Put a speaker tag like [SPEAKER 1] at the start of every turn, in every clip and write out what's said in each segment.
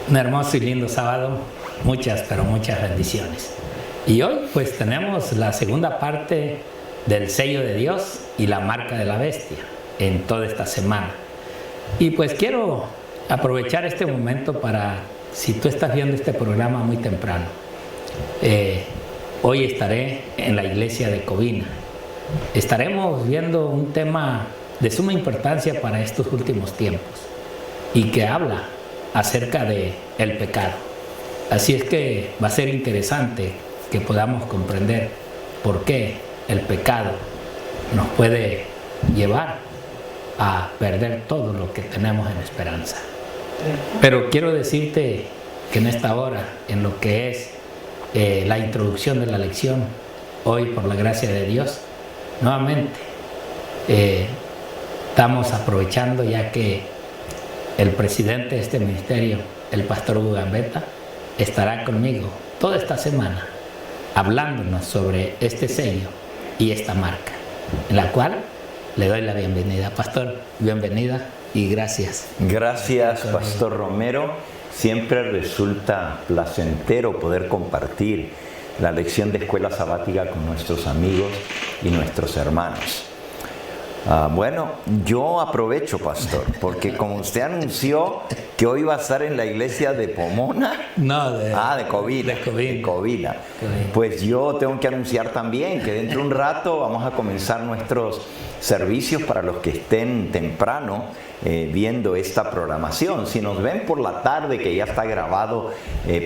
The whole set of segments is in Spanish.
[SPEAKER 1] Un hermoso y lindo sábado, muchas, pero muchas bendiciones. Y hoy pues tenemos la segunda parte del sello de Dios y la marca de la bestia en toda esta semana. Y pues quiero aprovechar este momento para, si tú estás viendo este programa muy temprano, hoy estaré en la iglesia de Covina. Estaremos viendo un tema de suma importancia para estos últimos tiempos y que habla acerca de el pecado. Así es que va a ser interesante que podamos comprender por qué el pecado nos puede llevar a perder todo lo que tenemos en esperanza. Pero quiero decirte que en esta hora, en lo que es la introducción de la lección, hoy por la gracia de Dios, nuevamente estamos aprovechando, ya que el presidente de este ministerio, el pastor Hugo Gambetta, estará conmigo toda esta semana hablándonos sobre este sello y esta marca, en la cual le doy la bienvenida. Pastor, bienvenida y gracias.
[SPEAKER 2] Gracias, Pastor Romero. Siempre resulta placentero poder compartir la lección de escuela sabática con nuestros amigos y nuestros hermanos. Bueno, yo aprovecho, pastor, porque como usted anunció que hoy va a estar en la iglesia de Pomona.
[SPEAKER 1] No, de
[SPEAKER 2] Covina. De Covina. Pues yo tengo que anunciar también que dentro de un rato vamos a comenzar nuestros servicios para los que estén temprano viendo esta programación. Si nos ven por la tarde, que ya está grabado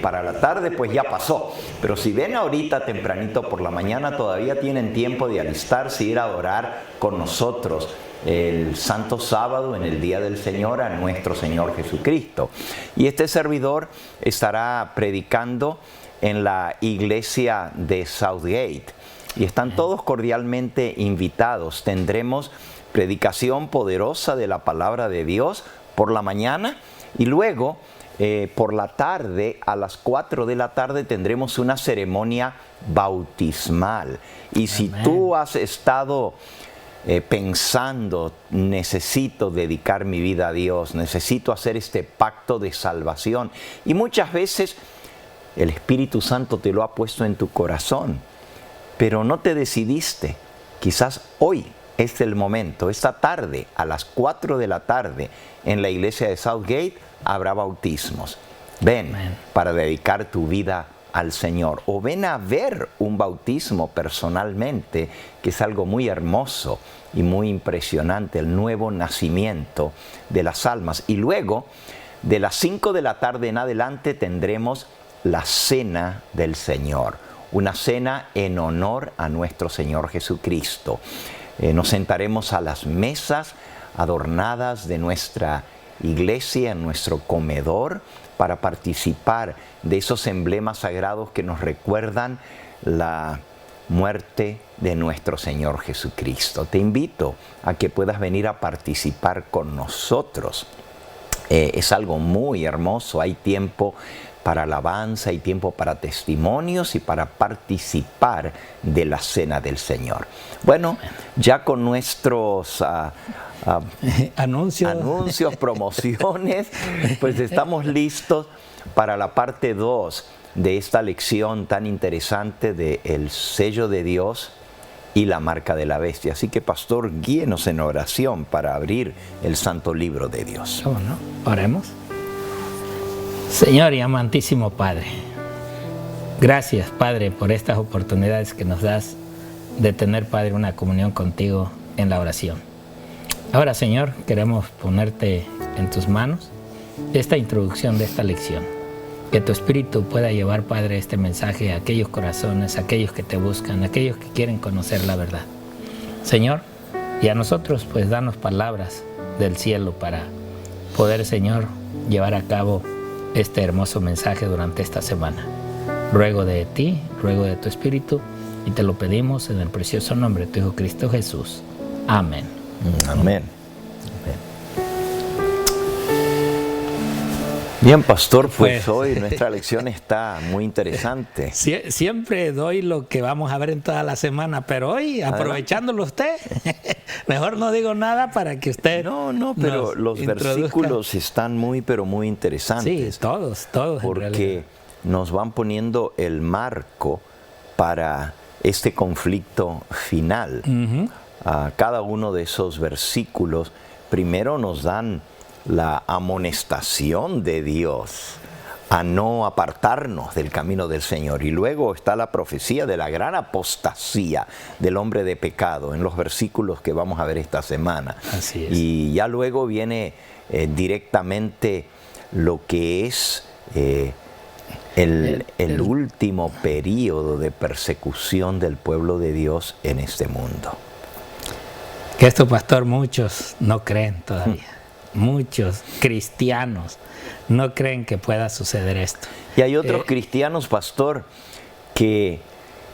[SPEAKER 2] para la tarde, pues ya pasó. Pero si ven ahorita tempranito por la mañana, todavía tienen tiempo de alistarse y ir a adorar con nosotros el Santo Sábado en el Día del Señor a nuestro Señor Jesucristo. Y este servidor estará predicando en la iglesia de Southgate. Y están todos cordialmente invitados. Tendremos predicación poderosa de la palabra de Dios por la mañana y luego por la tarde, a las 4 de la tarde, tendremos una ceremonia bautismal. Y si tú has estado pensando, necesito dedicar mi vida a Dios, necesito hacer este pacto de salvación, y muchas veces el Espíritu Santo te lo ha puesto en tu corazón, pero no te decidiste, quizás hoy es el momento. Esta tarde, a las 4 de la tarde, en la iglesia de Southgate, habrá bautismos. Ven para dedicar tu vida al Señor, o ven a ver un bautismo personalmente, que es algo muy hermoso y muy impresionante, el nuevo nacimiento de las almas. Y luego, de las 5 de la tarde en adelante, tendremos la cena del Señor, una cena en honor a nuestro Señor Jesucristo. Nos sentaremos a las mesas adornadas de nuestra iglesia, en nuestro comedor, para participar de esos emblemas sagrados que nos recuerdan la muerte de nuestro Señor Jesucristo. Te invito a que puedas venir a participar con nosotros. Es algo muy hermoso. Hay tiempo para alabanza, hay tiempo para testimonios y para participar de la cena del Señor. Bueno, ya con nuestros anuncios, promociones, pues estamos listos para la parte 2 de esta lección tan interesante de el sello de Dios y la marca de la bestia. Así que, pastor, guíenos en oración para abrir el santo libro de Dios.
[SPEAKER 1] ¿Cómo no? Oremos. Señor y amantísimo Padre, gracias, Padre, por estas oportunidades que nos das de tener, Padre, una comunión contigo en la oración. Ahora, Señor, queremos ponerte en tus manos esta introducción de esta lección. Que tu Espíritu pueda llevar, Padre, este mensaje a aquellos corazones, a aquellos que te buscan, a aquellos que quieren conocer la verdad. Señor, y a nosotros, pues, danos palabras del cielo para poder, Señor, llevar a cabo este hermoso mensaje durante esta semana. Ruego de ti, ruego de tu Espíritu, y te lo pedimos en el precioso nombre de tu Hijo Cristo Jesús. Amén.
[SPEAKER 2] Amén. Bien, pastor, pues hoy nuestra lección está muy interesante.
[SPEAKER 1] Siempre doy lo que vamos a ver en toda la semana, pero hoy, aprovechándolo usted, mejor no digo nada para que usted
[SPEAKER 2] pero los versículos están muy interesantes.
[SPEAKER 1] Sí, todos.
[SPEAKER 2] Porque nos van poniendo el marco para este conflicto final. Cada uno de esos versículos primero nos dan la amonestación de Dios a no apartarnos del camino del Señor. Y luego está la profecía de la gran apostasía del hombre de pecado en los versículos que vamos a ver esta semana.
[SPEAKER 1] Así es.
[SPEAKER 2] Y ya luego viene directamente lo que es el último periodo de persecución del pueblo de Dios en este mundo.
[SPEAKER 1] Que esto, pastor, muchos no creen todavía. Muchos cristianos no creen que pueda suceder esto.
[SPEAKER 2] Y hay otros cristianos, pastor, que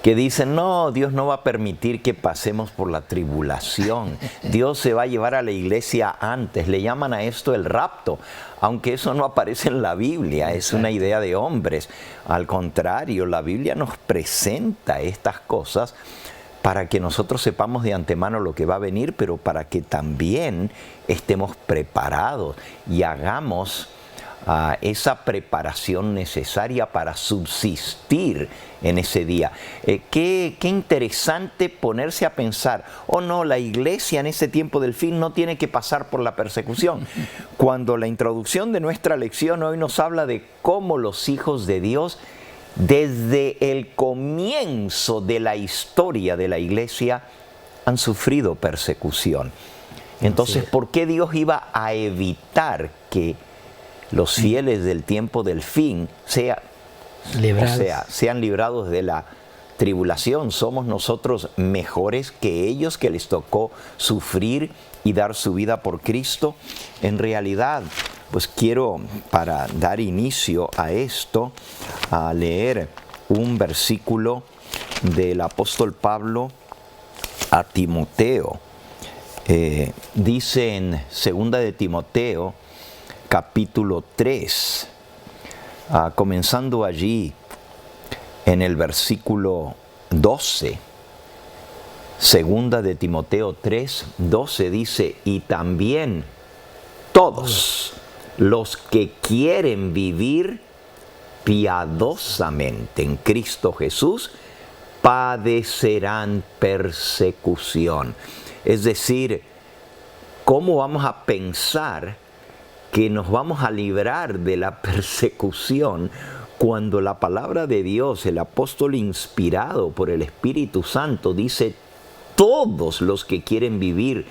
[SPEAKER 2] dicen, no, Dios no va a permitir que pasemos por la tribulación. Dios se va a llevar a la iglesia antes. Le llaman a esto el rapto, aunque eso no aparece en la Biblia, es una idea de hombres. Al contrario, la Biblia nos presenta estas cosas para que nosotros sepamos de antemano lo que va a venir, pero para que también estemos preparados y hagamos esa preparación necesaria para subsistir en ese día. Qué interesante ponerse a pensar, no, la iglesia en ese tiempo del fin no tiene que pasar por la persecución. Cuando la introducción de nuestra lección hoy nos habla de cómo los hijos de Dios, desde el comienzo de la historia de la iglesia, han sufrido persecución. Entonces, ¿por qué Dios iba a evitar que los fieles del tiempo del fin sean librados de la tribulación? ¿Somos nosotros mejores que ellos, que les tocó sufrir y dar su vida por Cristo? En realidad, pues quiero, para dar inicio a esto, a leer un versículo del apóstol Pablo a Timoteo. Dice en 2 de Timoteo, capítulo 3, comenzando allí en el versículo 12. 2 de Timoteo 3, 12 dice, y también todos los que quieren vivir piadosamente en Cristo Jesús padecerán persecución. Es decir, ¿cómo vamos a pensar que nos vamos a librar de la persecución cuando la palabra de Dios, el apóstol inspirado por el Espíritu Santo, dice, todos los que quieren vivir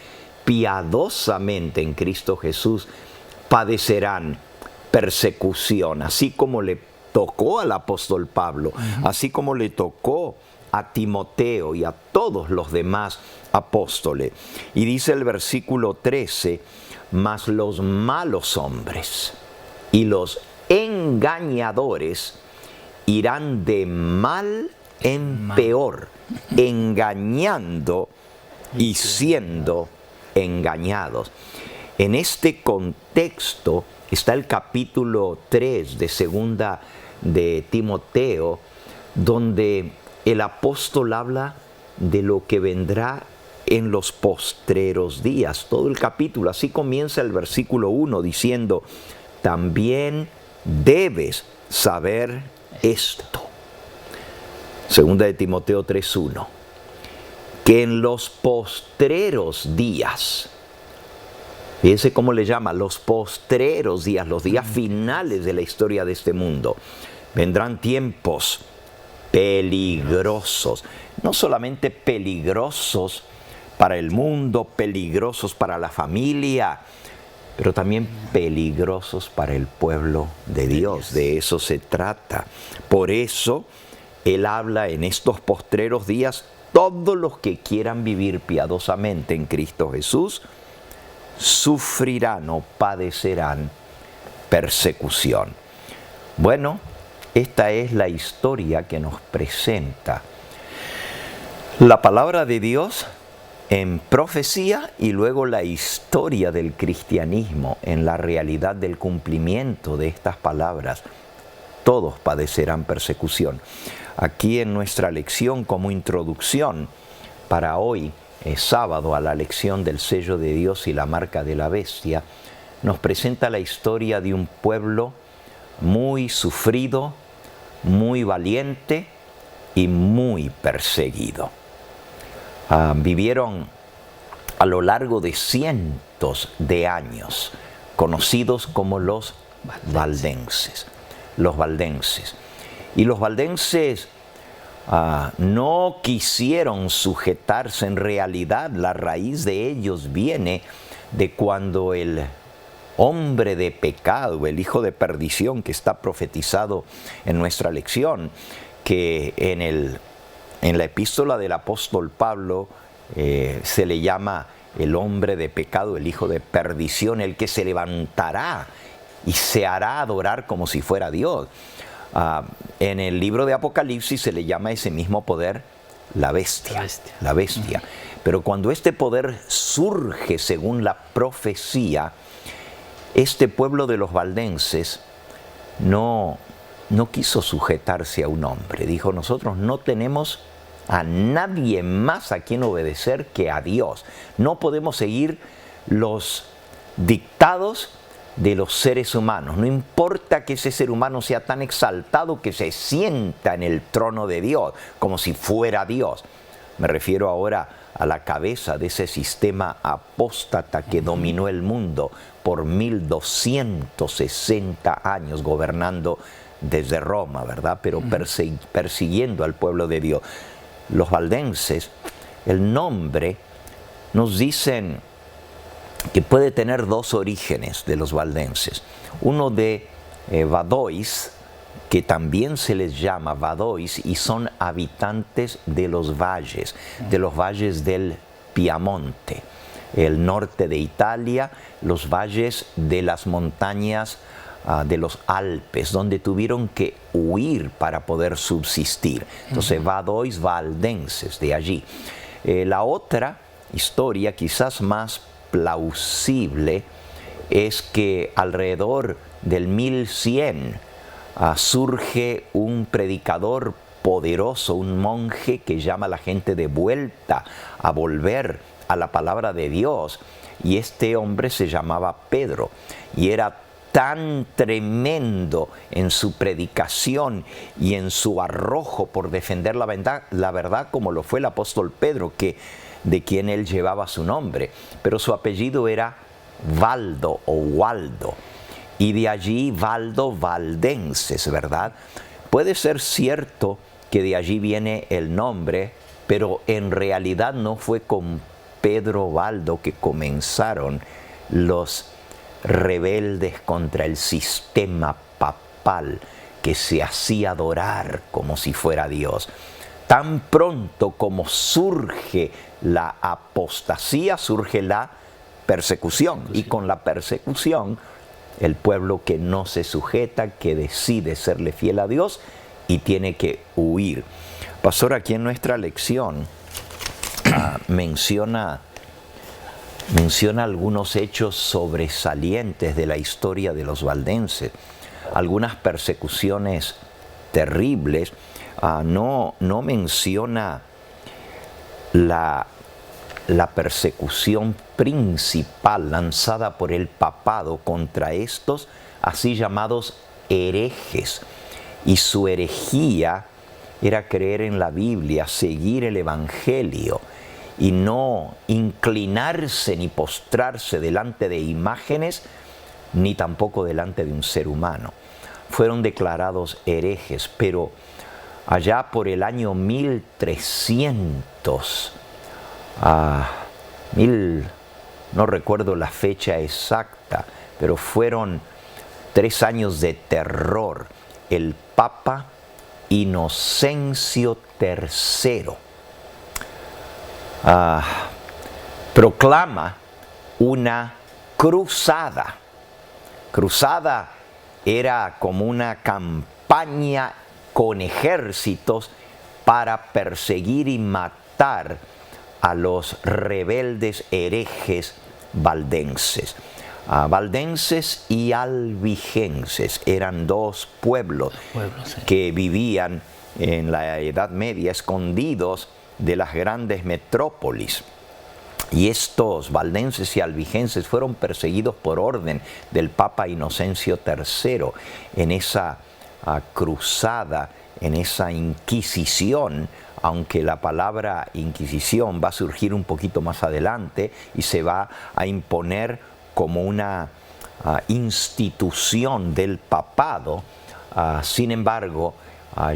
[SPEAKER 2] piadosamente en Cristo Jesús padecerán persecución? Así como le tocó al apóstol Pablo, así como le tocó a Timoteo y a todos los demás apóstoles. Y dice el versículo 13, mas los malos hombres y los engañadores irán de mal en peor, engañando y siendo engañados. En este contexto está el capítulo 3 de 2 de Timoteo, donde el apóstol habla de lo que vendrá en los postreros días. Todo el capítulo, así comienza el versículo 1 diciendo, también debes saber esto. 2 de Timoteo 3:1, que en los postreros días, fíjense cómo le llama, los postreros días, los días finales de la historia de este mundo, vendrán tiempos peligrosos. No solamente peligrosos para el mundo, peligrosos para la familia, pero también peligrosos para el pueblo de Dios. De eso se trata. Por eso Él habla en estos postreros días, todos los que quieran vivir piadosamente en Cristo Jesús sufrirán o padecerán persecución. Bueno, esta es la historia que nos presenta la palabra de Dios en profecía y luego la historia del cristianismo en la realidad del cumplimiento de estas palabras. Todos padecerán persecución. Aquí en nuestra lección como introducción para hoy, sábado, a la lección del sello de Dios y la marca de la bestia, nos presenta la historia de un pueblo muy sufrido, muy valiente y muy perseguido. Vivieron a lo largo de cientos de años, conocidos como los valdenses. Los valdenses. Y los valdenses no quisieron sujetarse. En realidad, la raíz de ellos viene de cuando el hombre de pecado, el hijo de perdición que está profetizado en nuestra lección, que en la epístola del apóstol Pablo se le llama el hombre de pecado, el hijo de perdición, el que se levantará y se hará adorar como si fuera Dios. En el libro de Apocalipsis se le llama ese mismo poder la bestia. La bestia. Pero cuando este poder surge según la profecía, este pueblo de los valdenses no quiso sujetarse a un hombre. Dijo, nosotros no tenemos a nadie más a quien obedecer que a Dios. No podemos seguir los dictados de los seres humanos. No importa que ese ser humano sea tan exaltado que se sienta en el trono de Dios, como si fuera Dios. Me refiero ahora a la cabeza de ese sistema apóstata que dominó el mundo por 1260 años, gobernando desde Roma, ¿verdad? Pero persiguiendo al pueblo de Dios. Los valdenses, el nombre, nos dicen que puede tener dos orígenes de los valdenses. Uno de Vadois, que también se les llama Vadois, y son habitantes de los valles del Piamonte, el norte de Italia, los valles de las montañas de los Alpes, donde tuvieron que huir para poder subsistir. Entonces, Vadois valdenses, de allí. La otra historia, quizás más plausible, es que alrededor del 1100 surge un predicador poderoso, un monje que llama a la gente de vuelta a volver a la palabra de Dios, y este hombre se llamaba Pedro, y era tan tremendo en su predicación y en su arrojo por defender la verdad como lo fue el apóstol Pedro, de quien él llevaba su nombre, pero su apellido era Valdo o Waldo, y de allí Valdo valdenses, ¿verdad? Puede ser cierto que de allí viene el nombre, pero en realidad no fue con Pedro Valdo que comenzaron los rebeldes contra el sistema papal que se hacía adorar como si fuera Dios. Tan pronto como surge la apostasía, surge la persecución, y con la persecución el pueblo que no se sujeta, que decide serle fiel a Dios y tiene que huir. Pastor, aquí en nuestra lección menciona algunos hechos sobresalientes de la historia de los valdenses, algunas persecuciones terribles. No menciona la persecución principal lanzada por el papado contra estos así llamados herejes, y su herejía era creer en la Biblia, seguir el Evangelio y no inclinarse ni postrarse delante de imágenes, ni tampoco delante de un ser humano. Fueron declarados herejes, pero allá por el año 1300, no recuerdo la fecha exacta, pero fueron 3 años de terror. El Papa Inocencio III proclama una cruzada. Cruzada era como una campaña con ejércitos para perseguir y matar a los rebeldes herejes valdenses. Valdenses y albigenses eran dos pueblos
[SPEAKER 1] Sí.
[SPEAKER 2] que vivían en la Edad Media escondidos de las grandes metrópolis. Y estos valdenses y albigenses fueron perseguidos por orden del Papa Inocencio III en esa cruzada, en esa Inquisición, aunque la palabra Inquisición va a surgir un poquito más adelante y se va a imponer como una institución del papado. Sin embargo,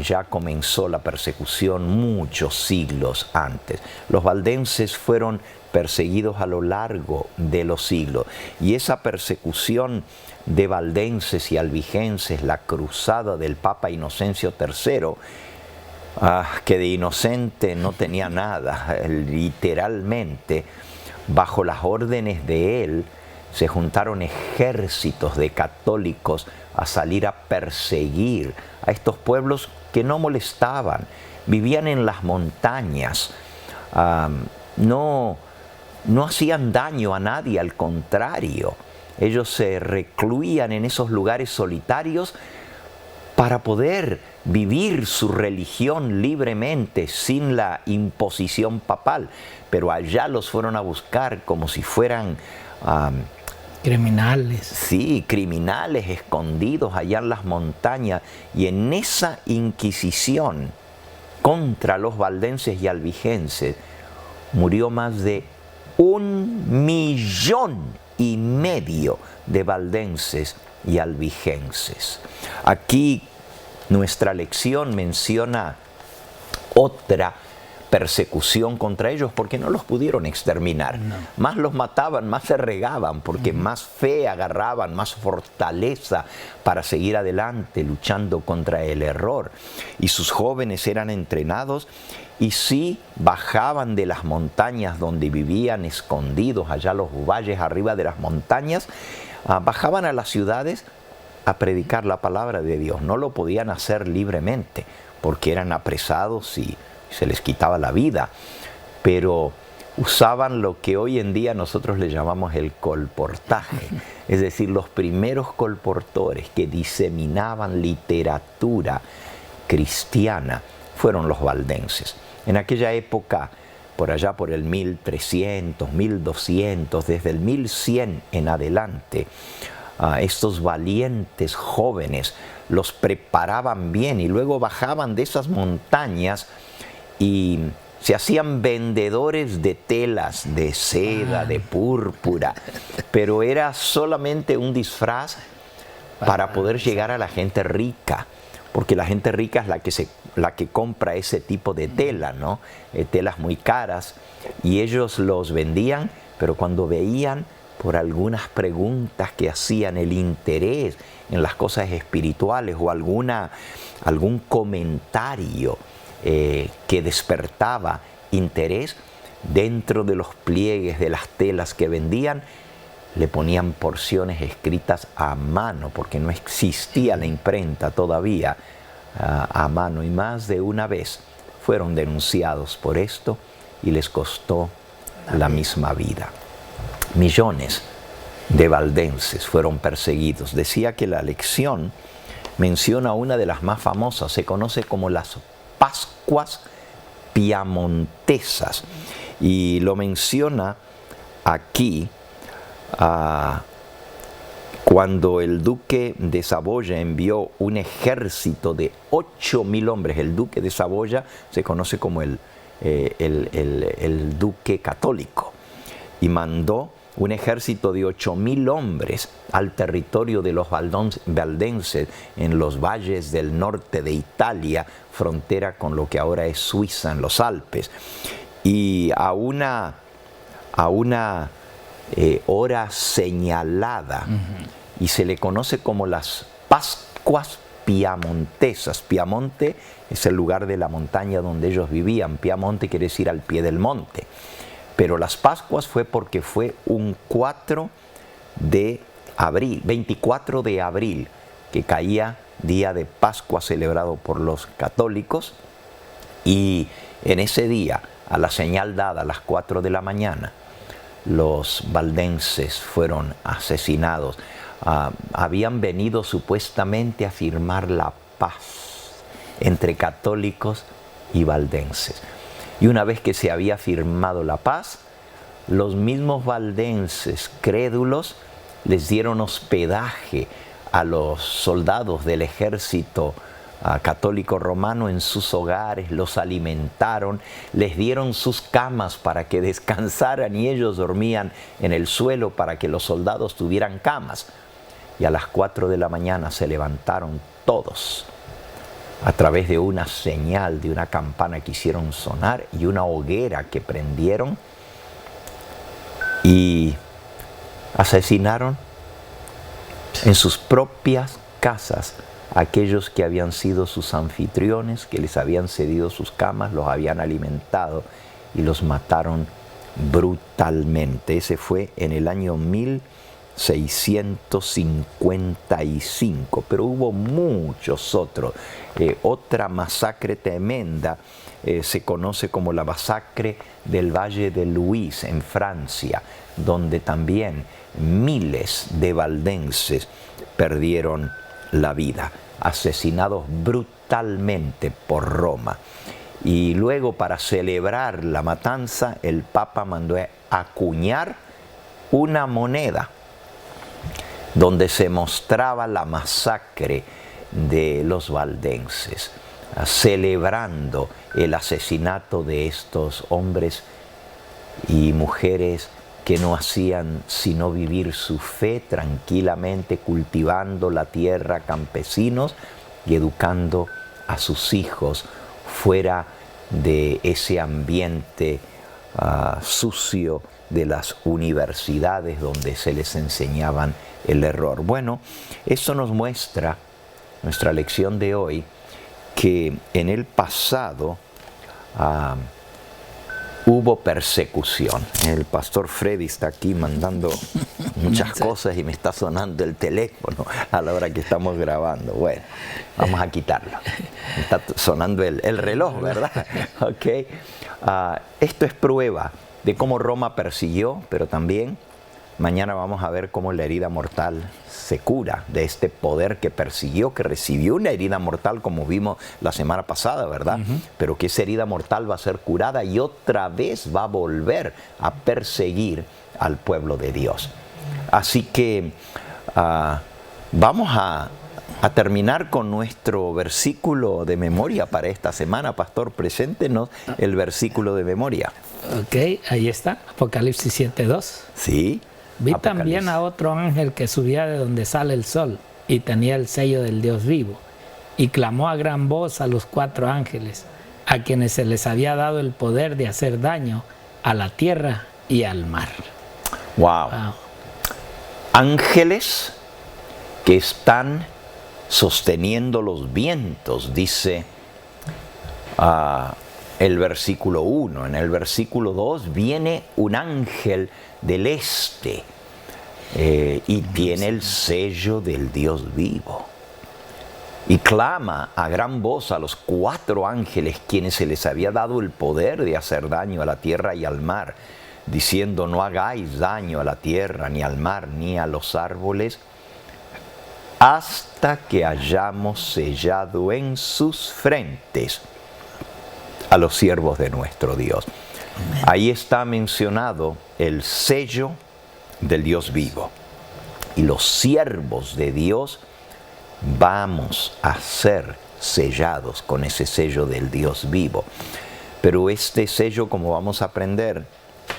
[SPEAKER 2] ya comenzó la persecución muchos siglos antes. Los valdenses fueron perseguidos a lo largo de los siglos, y esa persecución de valdenses y albigenses, la cruzada del Papa Inocencio III, que de inocente no tenía nada, literalmente, bajo las órdenes de él, se juntaron ejércitos de católicos a salir a perseguir a estos pueblos que no molestaban, vivían en las montañas, no hacían daño a nadie, al contrario, ellos se recluían en esos lugares solitarios para poder vivir su religión libremente, sin la imposición papal. Pero allá los fueron a buscar como si fueran
[SPEAKER 1] criminales.
[SPEAKER 2] Sí, criminales escondidos allá en las montañas. Y en esa inquisición contra los valdenses y albigenses murió más de 1,5 millones de valdenses y albigenses. Aquí nuestra lección menciona otra persecución contra ellos porque no los pudieron exterminar. No. Más los mataban, más se regaban, porque más fe agarraban, más fortaleza para seguir adelante luchando contra el error. Y sus jóvenes eran entrenados y sí bajaban de las montañas donde vivían escondidos, allá los valles arriba de las montañas, bajaban a las ciudades a predicar la palabra de Dios. No lo podían hacer libremente porque eran apresados y se les quitaba la vida, pero usaban lo que hoy en día nosotros le llamamos el colportaje, es decir, los primeros colportores que diseminaban literatura cristiana fueron los valdenses. En aquella época, por allá por el 1300, 1200, desde el 1100 en adelante, estos valientes jóvenes los preparaban bien y luego bajaban de esas montañas y se hacían vendedores de telas, de seda, de púrpura, pero era solamente un disfraz para poder llegar a la gente rica, porque la gente rica es la que compra ese tipo de tela, ¿no? Telas muy caras, y ellos los vendían, pero cuando veían por algunas preguntas que hacían, el interés en las cosas espirituales o algún comentario que despertaba interés, dentro de los pliegues de las telas que vendían, le ponían porciones escritas a mano, porque no existía la imprenta todavía, a mano, y más de una vez fueron denunciados por esto y les costó la misma vida. Millones de valdenses fueron perseguidos. Decía que la lección menciona una de las más famosas, se conoce como las Pascuas Piamontesas, y lo menciona aquí cuando el duque de Saboya envió un ejército de 8,000 hombres. El duque de Saboya se conoce como el duque católico, y mandó un ejército de 8,000 hombres al territorio de los valdenses en los valles del norte de Italia, frontera con lo que ahora es Suiza, en los Alpes. Y a una hora señalada, y se le conoce como las Pascuas Piamontesas. Piamonte es el lugar de la montaña donde ellos vivían. Piamonte quiere decir al pie del monte. Pero las Pascuas fue porque fue un 24 de abril, que caía día de Pascua celebrado por los católicos, y en ese día a la señal dada a las 4 de la mañana, los valdenses fueron asesinados. Habían venido supuestamente a firmar la paz entre católicos y valdenses. Y una vez que se había firmado la paz, los mismos valdenses crédulos les dieron hospedaje a los soldados del ejército católico romano en sus hogares, los alimentaron, les dieron sus camas para que descansaran y ellos dormían en el suelo para que los soldados tuvieran camas. Y a las 4 de la mañana se levantaron todos a través de una señal, de una campana que hicieron sonar y una hoguera que prendieron, y asesinaron en sus propias casas a aquellos que habían sido sus anfitriones, que les habían cedido sus camas, los habían alimentado, y los mataron brutalmente. Ese fue en el año 1655, pero hubo muchos otros. Otra masacre tremenda se conoce como la masacre del Valle de Louis en Francia, donde también miles de valdenses perdieron la vida, asesinados brutalmente por Roma. Y luego, para celebrar la matanza, el Papa mandó acuñar una moneda donde se mostraba la masacre de los valdenses, celebrando el asesinato de estos hombres y mujeres que no hacían sino vivir su fe tranquilamente, cultivando la tierra, campesinos, y educando a sus hijos fuera de ese ambiente sucio de las universidades donde se les enseñaban el error. Bueno, eso nos muestra, nuestra lección de hoy, que en el pasado hubo persecución. El pastor Freddy está aquí mandando muchas cosas y me está sonando el teléfono a la hora que estamos grabando. Bueno, vamos a quitarlo. Me está sonando el reloj, ¿verdad? Okay. Esto es prueba de cómo Roma persiguió, pero también mañana vamos a ver cómo la herida mortal se cura de este poder que persiguió, que recibió una herida mortal como vimos la semana pasada, ¿verdad? Pero que esa herida mortal va a ser curada y otra vez va a volver a perseguir al pueblo de Dios. Así que vamos a terminar con nuestro versículo de memoria para esta semana. Pastor, preséntenos el versículo de memoria.
[SPEAKER 1] Ok, ahí está, Apocalipsis 7:2.
[SPEAKER 2] Sí.
[SPEAKER 1] Vi también a otro ángel que subía de donde sale el sol y tenía el sello del Dios vivo, y clamó a gran voz a los 4 ángeles, a quienes se les había dado el poder de hacer daño a la tierra y al mar.
[SPEAKER 2] Wow. Ángeles que están sosteniendo los vientos, dice el versículo 1. En el versículo 2 viene un ángel del este y tiene el sello del Dios vivo. Y clama a gran voz a los 4 ángeles, quienes se les había dado el poder de hacer daño a la tierra y al mar, diciendo: no hagáis daño a la tierra, ni al mar, ni a los árboles, hasta que hayamos sellado en sus frentes a los siervos de nuestro Dios. Amén. Ahí está mencionado el sello del Dios vivo. Y los siervos de Dios vamos a ser sellados con ese sello del Dios vivo. Pero este sello, como vamos a aprender,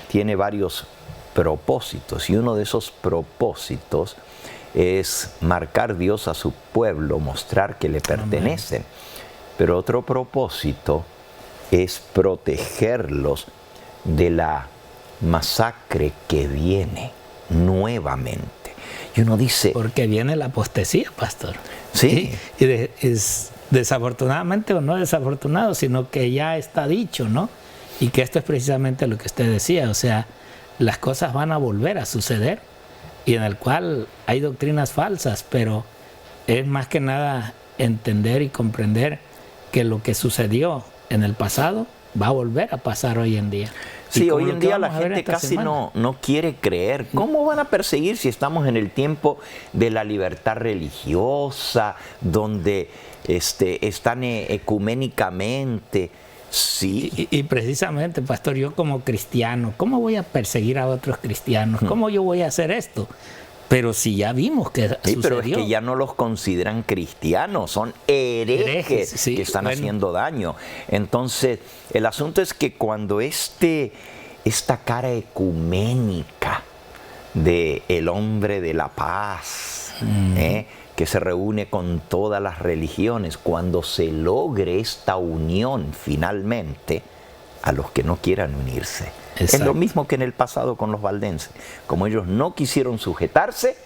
[SPEAKER 2] tiene varios propósitos. Y uno de esos propósitos es marcar Dios a su pueblo, mostrar que le pertenecen. Amén. Pero otro propósito es protegerlos de la masacre que viene nuevamente. Y uno dice...
[SPEAKER 1] porque viene la apostasía, pastor.
[SPEAKER 2] Sí.
[SPEAKER 1] Es desafortunadamente, o no desafortunado, sino que ya está dicho, ¿no? Y que esto es precisamente lo que usted decía. O sea, las cosas van a volver a suceder, y en el cual hay doctrinas falsas, pero es más que nada entender y comprender que lo que sucedió en el pasado va a volver a pasar hoy en día.
[SPEAKER 2] Sí, hoy en día la gente casi no quiere creer. ¿Cómo van a perseguir si estamos en el tiempo de la libertad religiosa, donde están ecuménicamente? Sí.
[SPEAKER 1] Y precisamente, pastor, yo como cristiano, ¿cómo voy a perseguir a otros cristianos? ¿Cómo yo voy a hacer esto? Pero si ya vimos que sucedió.
[SPEAKER 2] Pero es que ya no los consideran cristianos, son herejes sí, que están haciendo daño. Entonces, el asunto es que cuando esta cara ecuménica del hombre de la paz, que se reúne con todas las religiones, cuando se logre esta unión finalmente, a los que no quieran unirse. Exacto. Es lo mismo que en el pasado con los valdenses. Como ellos no quisieron sujetarse,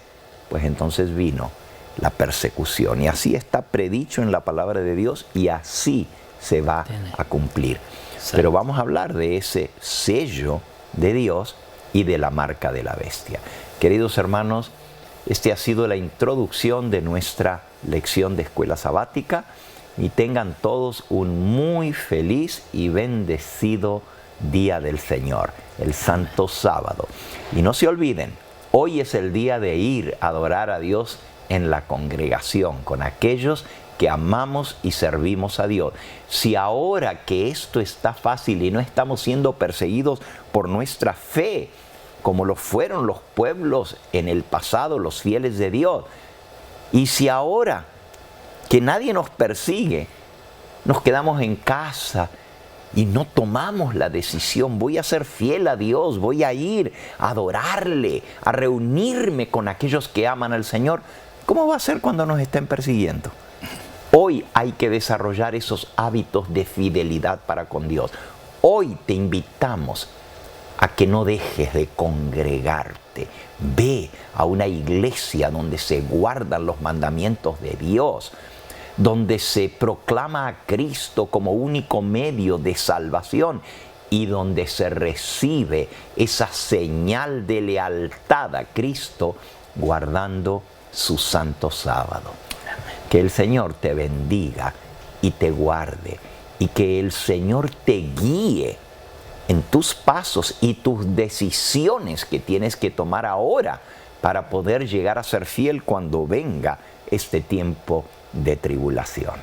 [SPEAKER 2] pues entonces vino la persecución. Y así está predicho en la palabra de Dios y así se va a cumplir. Exacto. Pero vamos a hablar de ese sello de Dios y de la marca de la bestia. Queridos hermanos, esta ha sido la introducción de nuestra lección de escuela sabática. Y tengan todos un muy feliz y bendecido día del Señor, el Santo Sábado. Y no se olviden, hoy es el día de ir a adorar a Dios en la congregación, con aquellos que amamos y servimos a Dios. Si ahora que esto está fácil y no estamos siendo perseguidos por nuestra fe, como lo fueron los pueblos en el pasado, los fieles de Dios, y si ahora que nadie nos persigue, nos quedamos en casa y no tomamos la decisión, voy a ser fiel a Dios, voy a ir a adorarle, a reunirme con aquellos que aman al Señor, ¿cómo va a ser cuando nos estén persiguiendo? Hoy hay que desarrollar esos hábitos de fidelidad para con Dios. Hoy te invitamos a que no dejes de congregarte. Ve a una iglesia donde se guardan los mandamientos de Dios, donde se proclama a Cristo como único medio de salvación y donde se recibe esa señal de lealtad a Cristo guardando su santo sábado. Que el Señor te bendiga y te guarde y que el Señor te guíe en tus pasos y tus decisiones que tienes que tomar ahora para poder llegar a ser fiel cuando venga este tiempo de tribulación.